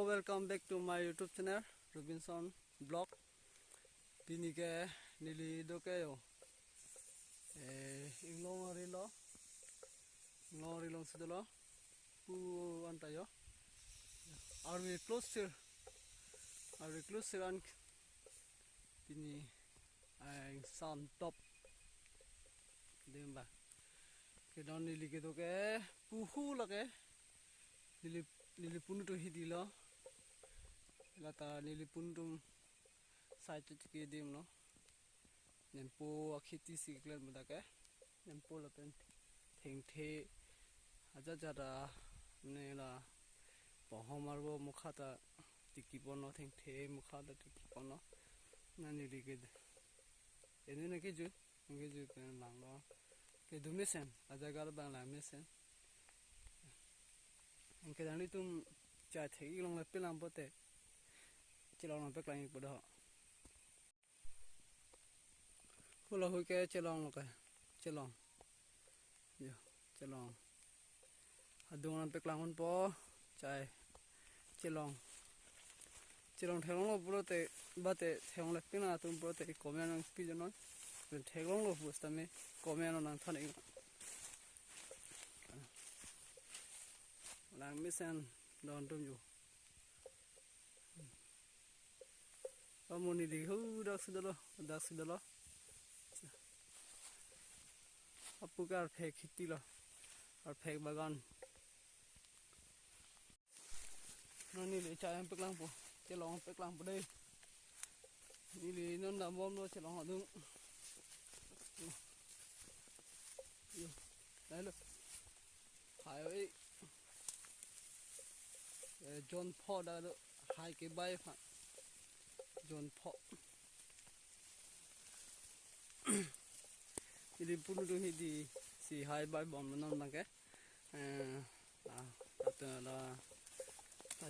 welcome back to my YouTube channel, Robinson Blog. Pini ke nili doke yo. Inglong long sudelo. Pu anta yo. Are we close here? And pini sound top. Demba. Ke don nili ke doke puhu lage. Nili punu to hidilo. Lata nili punu site ke dim no. Nempo akhiti sikler mudake. Nempo lapen thengthe aja jada ne la pohomarbo mukhata tikipono thengthe mukhata tikipono nani dike ene ne ke ju pen langlo ke dumesen aja gal bang la mesen ke dani tum cha thei long la pelam pote chilong pe klang podo Hula huke chelong ka chelong yo chelong adungan peklangon po chai chelong thelong lo purote bate thelong le pina tum purote komen ang pijonon thelong lo pustame komen ang thane lang misen don tum yo amoni di hu dak sidalo Apukar phek khiti lo और phek bagan noni le chayam peklang po chelong peklang po dei ni le non da bom lo chelong adung yo dai lo hai oi John Paul da lo hai ke bai pha John Paul Ini pun tu hidi si hai bai bom non bang ke la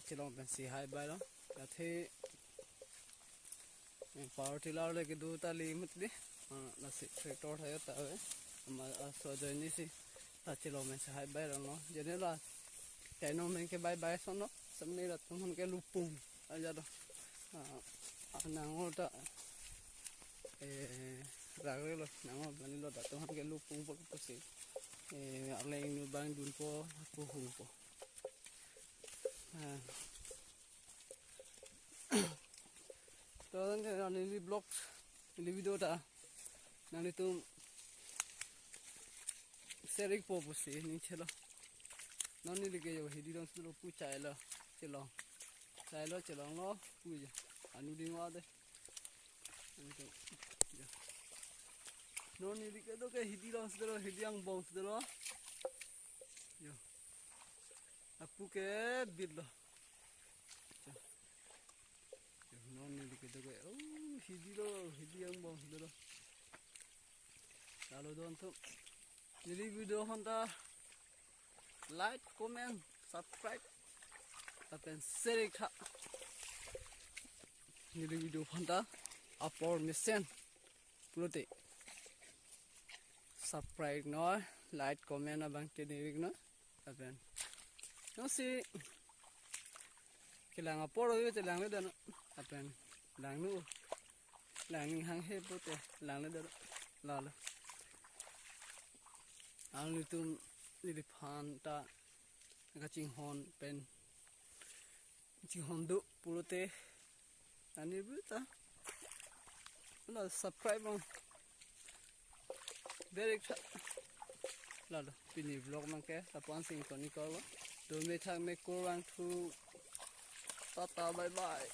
chelong pen si hai bai lo la the power tiller le ke du ta li mut di la si tractor hai ta ve ma so de ni si la chelong men si hai bai lo no jene la tai no men ke bai so no sam ni la tum ke lupum aja do nang ta ragre lo nang bani lo da to han ke lupung po si ale ing bang dun po hung po to dan ni blog ni video ta nang tu sharing po si ni chelo non ni ke yo hidi dong su pu chai lo chelong lo pu je anu ding wa de non ni ke do ke hidi dong su hidi ang bong su lo yo apu ke bit lo non ni ke do ke hidi ang bong su lo kalau don tu jadi video honda like comment subscribe apen share kha jadi video honda upload mission purote subscribe no like comment abang tedik no apen no si kilang upload yo telang le dan apen lang nu lang ning hang he pote lang le dan la la ang tum ni phan ta ka ching hon pen ching hon du purote ani buta no subscribe on very lalo pini vlog man ke tapon sing toni ko do me thang me ko wang thu tata bye bye